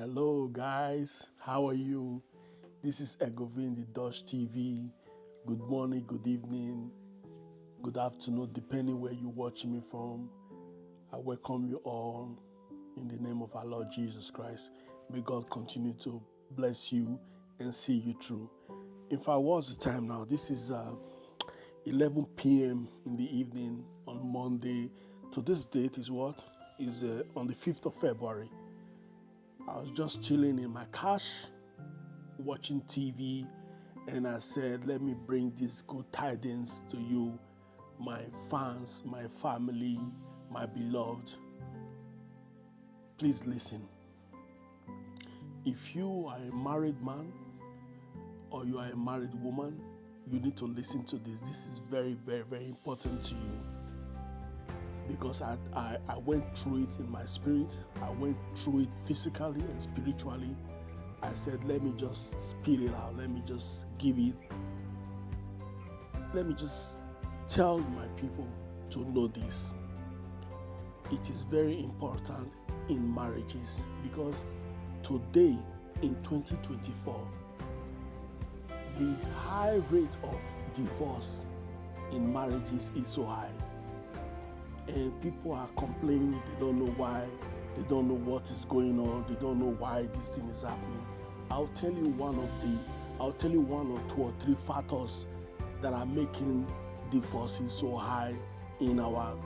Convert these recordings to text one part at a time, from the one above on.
Hello, guys. How are you? This is Egovin, the Dutch TV. Good morning, good evening, good afternoon, depending where you're watching me from. I welcome you all in the name of our Lord Jesus Christ. May God continue to bless you and see you through. In fact, what's the time now? This is 11 p.m. in the evening on Monday. Today's date is what? Is on the 5th of February. I was just chilling in my couch, watching TV, and I said, let me bring these good tidings to you, my fans, my family, my beloved. Please listen. If you are a married man or you are a married woman, you need to listen to this. This is very, very, very important to you. Because I went through it in my spirit. I went through it physically and spiritually. I said, let me just spit it out. Let me just give it. Let me just tell my people to know this. It is very important in marriages because today in 2024, the high rate of divorce in marriages is so high. And people are complaining, they don't know why, they don't know what is going on, they don't know why this thing is happening. I'll tell you one or two or three factors that are making divorces so high in our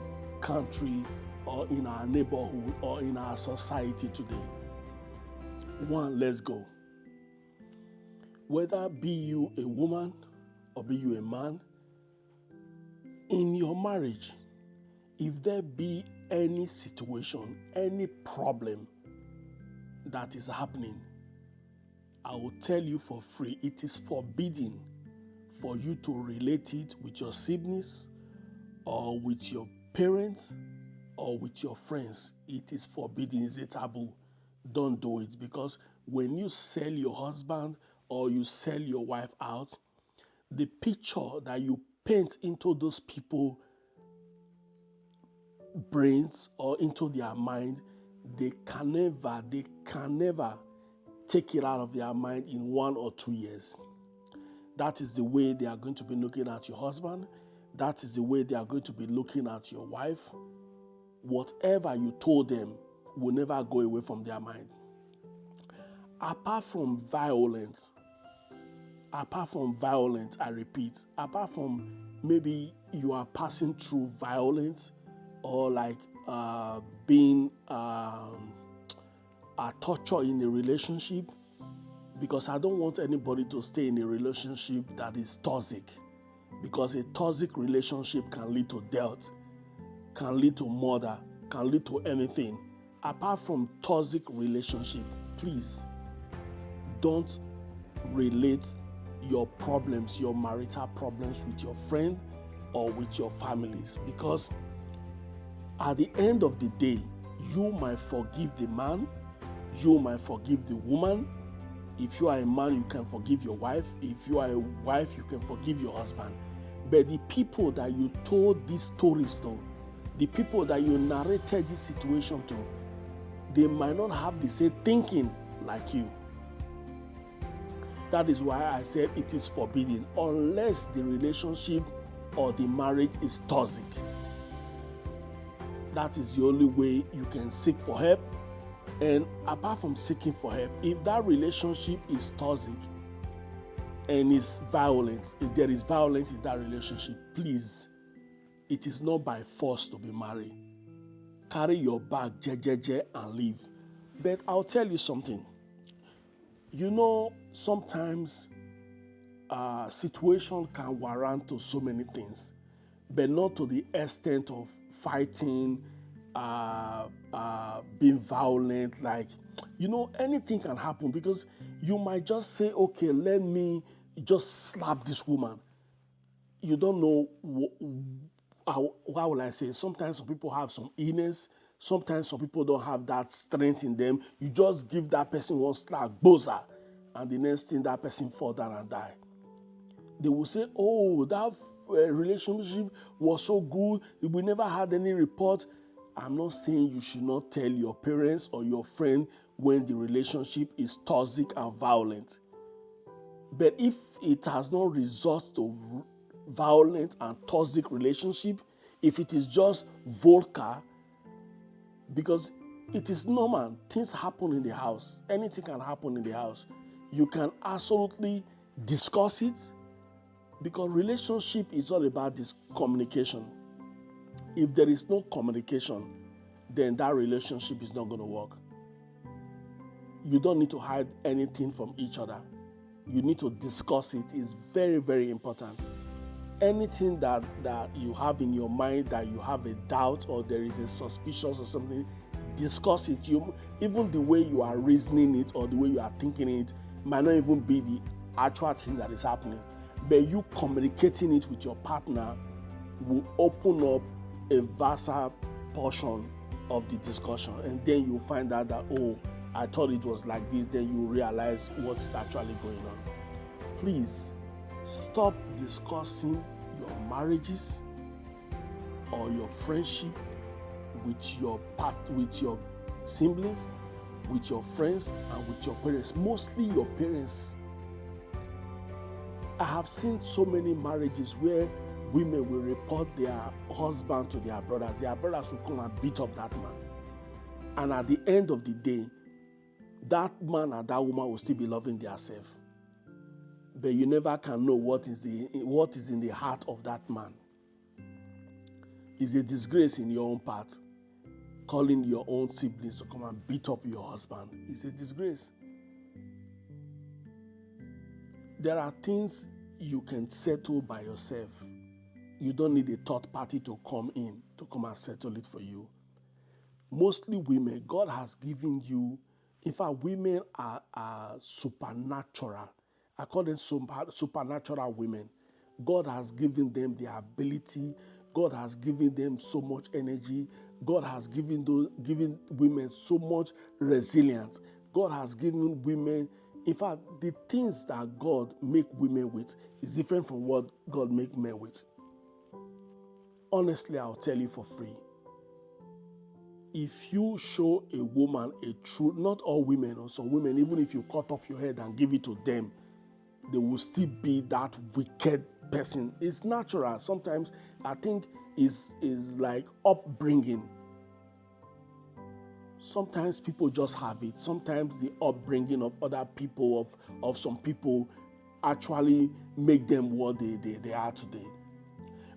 country or in our neighborhood or in our society today. One, let's go. Whether be you a woman or be you a man, in your marriage, if there be any situation, any problem that is happening, I will tell you for free, it is forbidden for you to relate it with your siblings or with your parents or with your friends. It is forbidden, it's a taboo. Don't do it, because when you sell your husband or you sell your wife out, the picture that you paint into those people brains or into their mind, they can never take it out of their mind in 1 or 2 years. That is the way they are going to be looking at your husband. That is the way they are going to be looking at your wife. Whatever you told them will never go away from their mind. Apart from violence, I repeat, apart from maybe you are passing through violence or like being torture in a relationship, because I don't want anybody to stay in a relationship that is toxic, because a toxic relationship can lead to death, can lead to murder, can lead to anything. Apart from toxic relationship, please don't relate your problems, your marital problems, with your friend or with your families, because at the end of the day, you might forgive the man, you might forgive the woman. If you are a man, you can forgive your wife. If you are a wife, you can forgive your husband. But the people that you told these stories to, the people that you narrated this situation to, they might not have the same thinking like you. That is why I said it is forbidden unless the relationship or the marriage is toxic. That is the only way you can seek for help. And apart from seeking for help, if that relationship is toxic and is violent, if there is violence in that relationship, please, it is not by force to be married. Carry your bag, jejeje, and leave. But I'll tell you something. You know, sometimes situation can warrant to so many things, but not to the extent of fighting, being violent. Like, you know, anything can happen, because you might just say, okay, let me just slap this woman. You don't know how will I say, sometimes some people have some illness, sometimes some people don't have that strength in them. You just give that person one slap, boza, and the next thing, that person fall down and die. They will say, oh, that relationship was so good, we never had any report. I'm not saying you should not tell your parents or your friend when the relationship is toxic and violent. But if it has not resorted to violent and toxic relationship, if it is just vulgar, because it is normal, things happen in the house, anything can happen in the house, you can absolutely discuss it, because relationship is all about this communication. If there is no communication, then that relationship is not going to work. You don't need to hide anything from each other. You need to discuss it. It's very, very important. Anything that you have in your mind that you have a doubt or there is a suspicion or something, discuss it. Even the way you are reasoning it or the way you are thinking it might not even be the actual thing that is happening. But you communicating it with your partner will open up a vaster portion of the discussion. And then you find out that, oh, I thought it was like this. Then you realize what's actually going on. Please stop discussing your marriages or your friendship with your siblings, with your friends, and with your parents. Mostly your parents. I have seen so many marriages where women will report their husband to their brothers. Their brothers will come and beat up that man. And at the end of the day, that man and that woman will still be loving themselves. But you never can know what is in the heart of that man. It's a disgrace in your own part. Calling your own siblings to come and beat up your husband. It's a disgrace. There are things you can settle by yourself. You don't need a third party to come and settle it for you. Mostly women, God has given you, in fact, women are supernatural. I call them supernatural women. God has given them the ability. God has given them so much energy. God has given women so much resilience. God has given women, in fact, the things that God make women with is different from what God make men with. Honestly, I'll tell you for free. If you show a woman a true, not all women, or some women, even if you cut off your head and give it to them, they will still be that wicked person. It's natural. Sometimes I think is like upbringing. Sometimes people just have it. Sometimes the upbringing of other people, of some people, actually make them what they are today.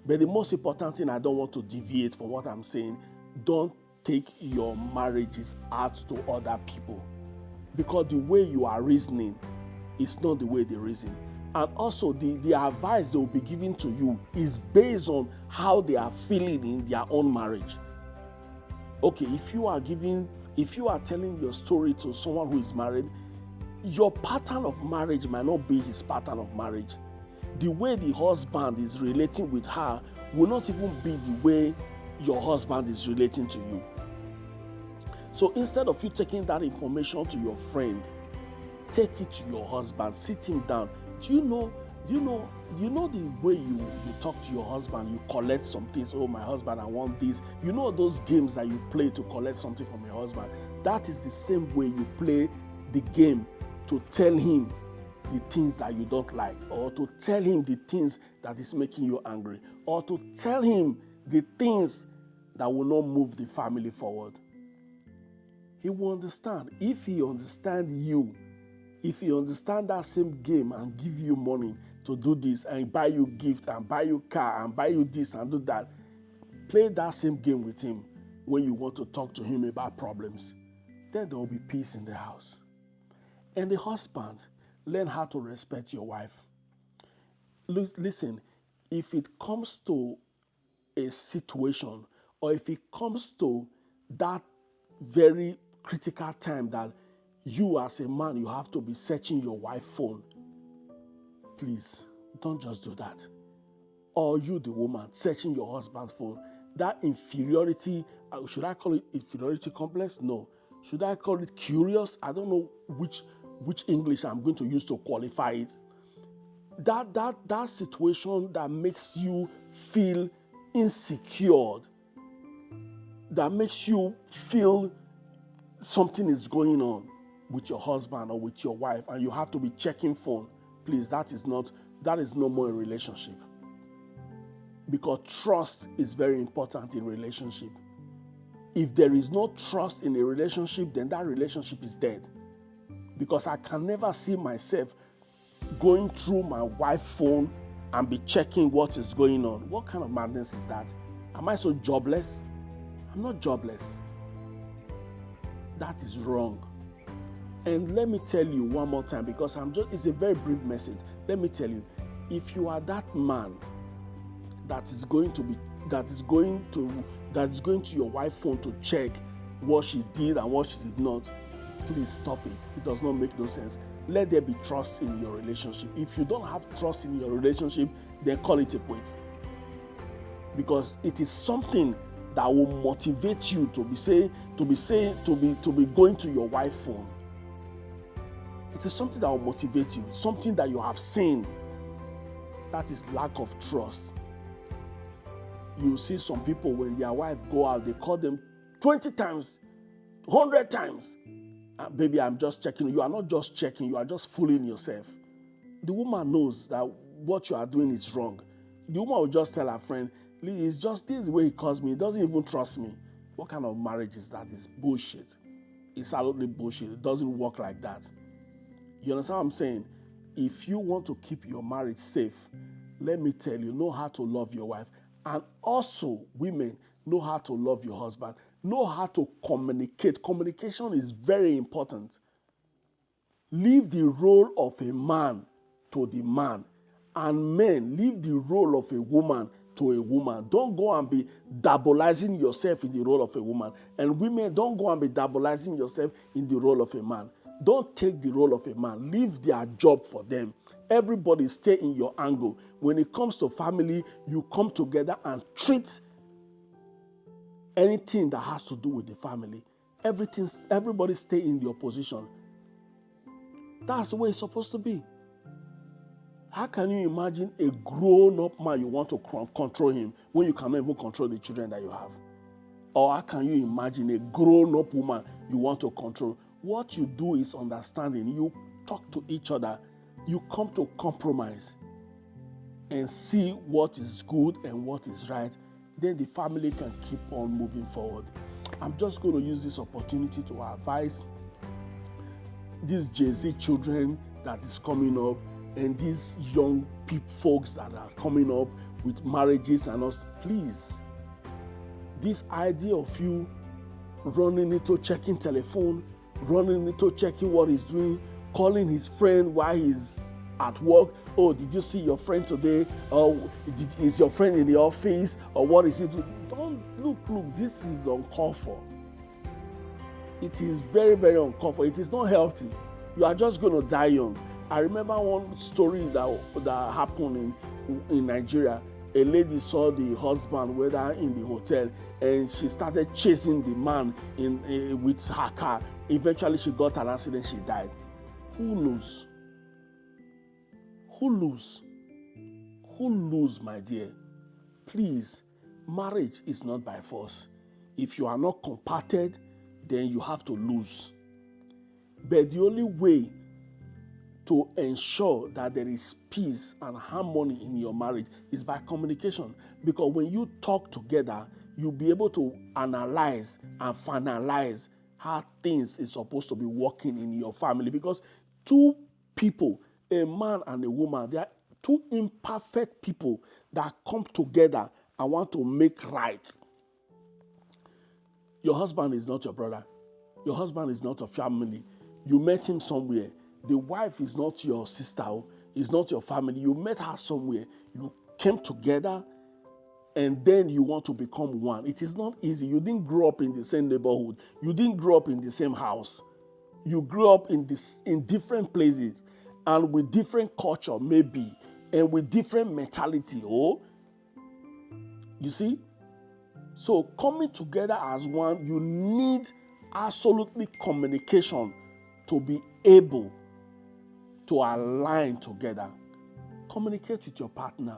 But the most important thing, I don't want to deviate from what I'm saying, don't take your marriages out to other people. Because the way you are reasoning is not the way they reason. And also the advice they will be giving to you is based on how they are feeling in their own marriage. Okay, if you are telling your story to someone who is married, your pattern of marriage might not be his pattern of marriage. The way the husband is relating with her will not even be the way your husband is relating to you. So instead of you taking that information to your friend, take it to your husband, sit him down. Do you know the way you talk to your husband, you collect some things. Oh, my husband, I want this. You know those games that you play to collect something from your husband? That is the same way you play the game to tell him the things that you don't like, or to tell him the things that is making you angry, or to tell him the things that will not move the family forward. He will understand. If he understands you, if he understands that same game and give you money to do this and buy you gift and buy you car and buy you this and do that, play that same game with him when you want to talk to him about problems. Then there will be peace in the house. And the husband, learn how to respect your wife. Listen, if it comes to a situation, or if it comes to that very critical time that you as a man, you have to be searching your wife's phone, please don't just do that. Or you, the woman, searching your husband's phone. That inferiority, should I call it inferiority complex? No. Should I call it curious? I don't know which English I'm going to use to qualify it. That situation that makes you feel insecure, that makes you feel something is going on. with your husband or with your wife and you have to be checking phone, please, that is no more a relationship. Because trust is very important in relationship. If there is no trust in a relationship, then that relationship is dead. Because I can never see myself going through my wife's phone and be checking what is going on. What kind of madness is that? Am I so jobless? I'm not jobless. That is wrong. And let me tell you one more time, because it's a very brief message. Let me tell you, if you are that man that is going to your wife's phone to check what she did and what she did not, please stop it. It does not make no sense. Let there be trust in your relationship. If you don't have trust in your relationship, then call it a quit. Because it is something that will motivate you to be going to your wife's phone. It is something that will motivate you, something that you have seen. That is lack of trust. You see some people, when their wife go out, they call them 20 times, 100 times. Baby, I'm just checking. You are not just checking, you are just fooling yourself. The woman knows that what you are doing is wrong. The woman will just tell her friend, it's just this way he calls me. He doesn't even trust me. What kind of marriage is that? It's bullshit. It's absolutely bullshit. It doesn't work like that. You understand what I'm saying? If you want to keep your marriage safe, let me tell you, know how to love your wife. And also, women, know how to love your husband. Know how to communicate. Communication is very important. Leave the role of a man to the man. And men, leave the role of a woman to a woman. Don't go and be diabolizing yourself in the role of a woman. And women, don't go and be diabolizing yourself in the role of a man. Don't take the role of a man. Leave their job for them. Everybody stay in your angle. When it comes to family, you come together and treat anything that has to do with the family. Everybody stay in your position. That's the way it's supposed to be. How can you imagine a grown-up man you want to control him when you cannot even control the children that you have? Or how can you imagine a grown-up woman you want to control? What you do is understanding. You talk to each other. You come to compromise and see what is good and what is right. Then the family can keep on moving forward. I'm just going to use this opportunity to advise these Jay-Z children that is coming up and these young folks that are coming up with marriages and us. Please, this idea of you running into checking telephone, running into checking what he's doing, calling his friend while he's at work. Oh, did you see your friend today? Oh, is your friend in the office? Or what is it? Don't look, this is uncalled for. It is very, very uncalled for. It is not healthy. You are just going to die young. I remember one story that happened in Nigeria. A lady saw the husband whether in the hotel, and she started chasing the man with her car. Eventually, she got an accident. She died. Who lose? Who lose? Who lose, my dear? Please, marriage is not by force. If you are not compacted, then you have to lose. But the only way to ensure that there is peace and harmony in your marriage is by communication. Because when you talk together, you'll be able to analyze and finalize how things is supposed to be working in your family. Because two people, a man and a woman, they are two imperfect people that come together and want to make right. Your husband is not your brother. Your husband is not a family. You met him somewhere. The wife is not your sister, is not your family. You met her somewhere. You came together, and then you want to become one. It is not easy. You didn't grow up in the same neighborhood. You didn't grow up in the same house. You grew up in different places and with different culture, maybe, and with different mentality. Oh, you see? So coming together as one, you need absolutely communication to be able to align together. Communicate with your partner.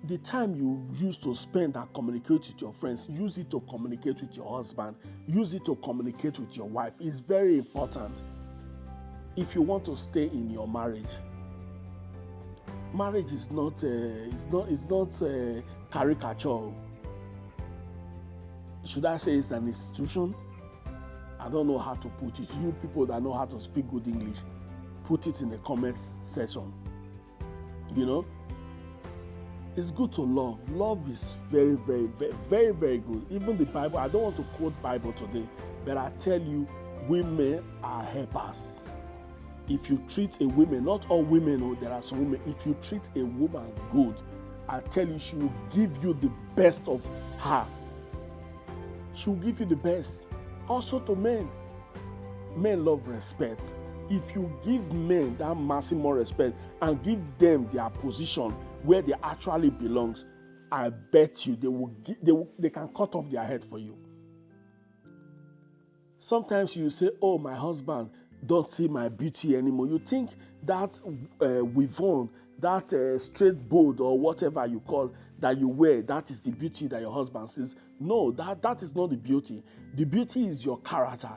The time you use to spend and communicate with your friends, use it to communicate with your husband, use it to communicate with your wife. It's very important if you want to stay in your marriage. Marriage is not a caricature. Should I say it's an institution? I don't know how to put it. You people that know how to speak good English, put it in the comments section. You know, it's good to love. Love is very, very, very, very, very good. Even the Bible, I don't want to quote Bible today, but I tell you, women are helpers. If you treat a woman, not all women, oh, there are some women, if you treat a woman good, I tell you, she will give you the best of her. She will give you the best. Also to men. Men love respect. If you give men that maximum respect and give them their position where they actually belongs, I bet you they can cut off their head for you. Sometimes you say, oh, my husband don't see my beauty anymore. You think that weave on, that straight board or whatever you call that you wear, that is the beauty that your husband sees. No, that is not the beauty. The beauty is your character.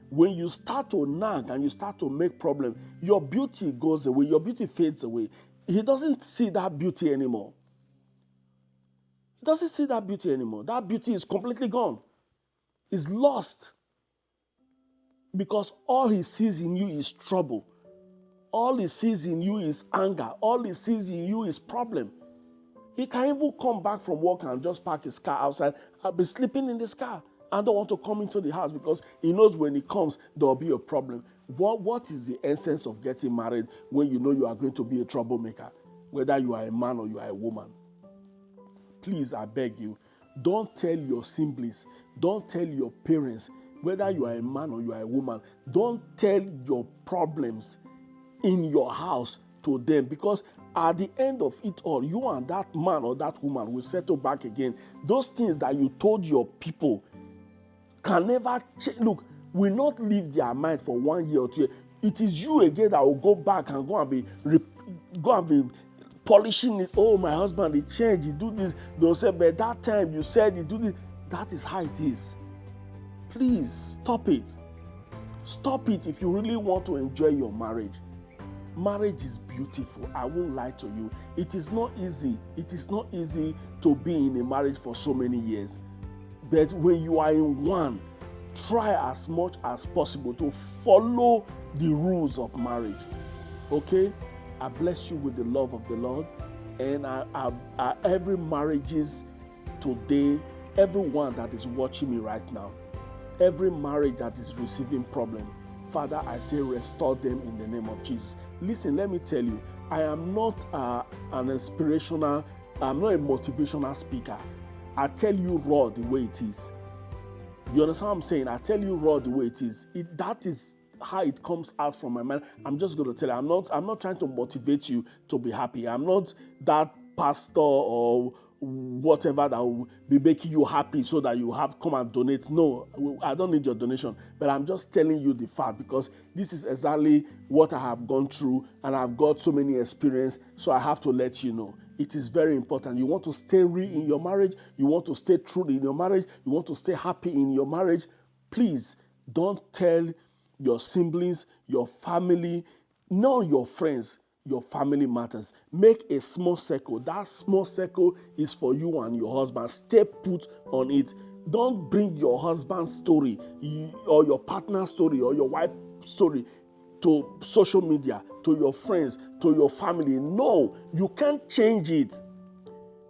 When you start to nag and you start to make problems, your beauty goes away, your beauty fades away. He doesn't see that beauty anymore. He doesn't see that beauty anymore. That beauty is completely gone. It's lost. Because all he sees in you is trouble. All he sees in you is anger. All he sees in you is problem. He can even come back from work and just park his car outside. I'll be sleeping in this car. I don't want to come into the house because he knows when he comes, there will be a problem. What is the essence of getting married when you know you are going to be a troublemaker, whether you are a man or you are a woman? Please, I beg you, don't tell your siblings, don't tell your parents, whether you are a man or you are a woman, don't tell your problems in your house to them, because at the end of it all, you and that man or that woman will settle back again. Those things that you told your people can never change. Look, will not leave their mind for 1 year or 2 years. It is you again that will go back and go and be polishing it. Oh, my husband, he changed, he do this. They'll say, but that time you said he do this. That is how it is. Please, stop it. Stop it if you really want to enjoy your marriage. Marriage is beautiful. I won't lie to you. It is not easy. It is not easy to be in a marriage for so many years. But when you are in one, try as much as possible to follow the rules of marriage. Okay? I bless you with the love of the Lord. And every marriages today, everyone that is watching me right now, every marriage that is receiving problem, Father, I say restore them in the name of Jesus. Listen, let me tell you, I am not I'm not a motivational speaker. I tell you raw the way it is. You understand what I'm saying? I tell you raw the way it is. That is how it comes out from my mind. I'm just going to tell you, I'm not trying to motivate you to be happy. I'm not that pastor or whatever that will be making you happy so that you have come and donate. No, I don't need your donation, but I'm just telling you the fact, because this is exactly what I have gone through and I've got so many experience, so I have to let you know. It is very important. You want to stay real in your marriage, you want to stay true in your marriage, you want to stay happy in your marriage, please don't tell your siblings, your family, not your friends. Your family matters. Make a small circle. That small circle is for you and your husband. Stay put on it. Don't bring your husband's story or your partner's story or your wife's story to social media, to your friends, to your family. No, you can't change it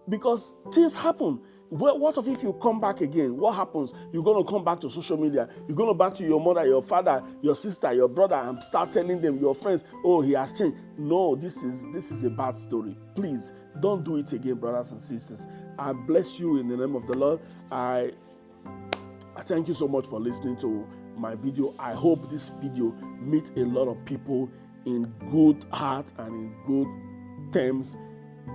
because things happen. What if you come back again? What happens? You're going to come back to social media. You're going to back to your mother, your father, your sister, your brother, and start telling them, your friends, oh, he has changed. No, this is a bad story. Please, don't do it again, brothers and sisters. I bless you in the name of the Lord. I thank you so much for listening to my video. I hope this video meets a lot of people in good heart and in good terms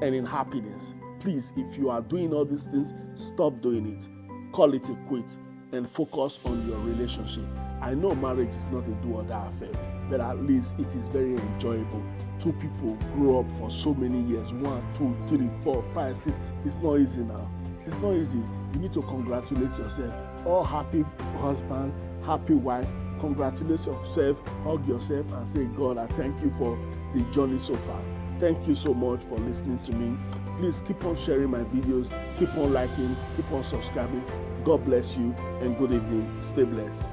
and in happiness. Please, if you are doing all these things, stop doing it. Call it a quit and focus on your relationship. I know marriage is not a do or die affair, but at least it is very enjoyable two people grow up for so many years, 1, 2, 3, 4, 5, 6. It's not easy now. It's not easy. You need to congratulate yourself. All happy husband, happy wife, congratulate yourself, hug yourself, and say, God, I thank you for the journey so far. Thank you so much for listening to me. Please keep on sharing my videos, keep on liking, keep on subscribing. God bless you and good evening. Stay blessed.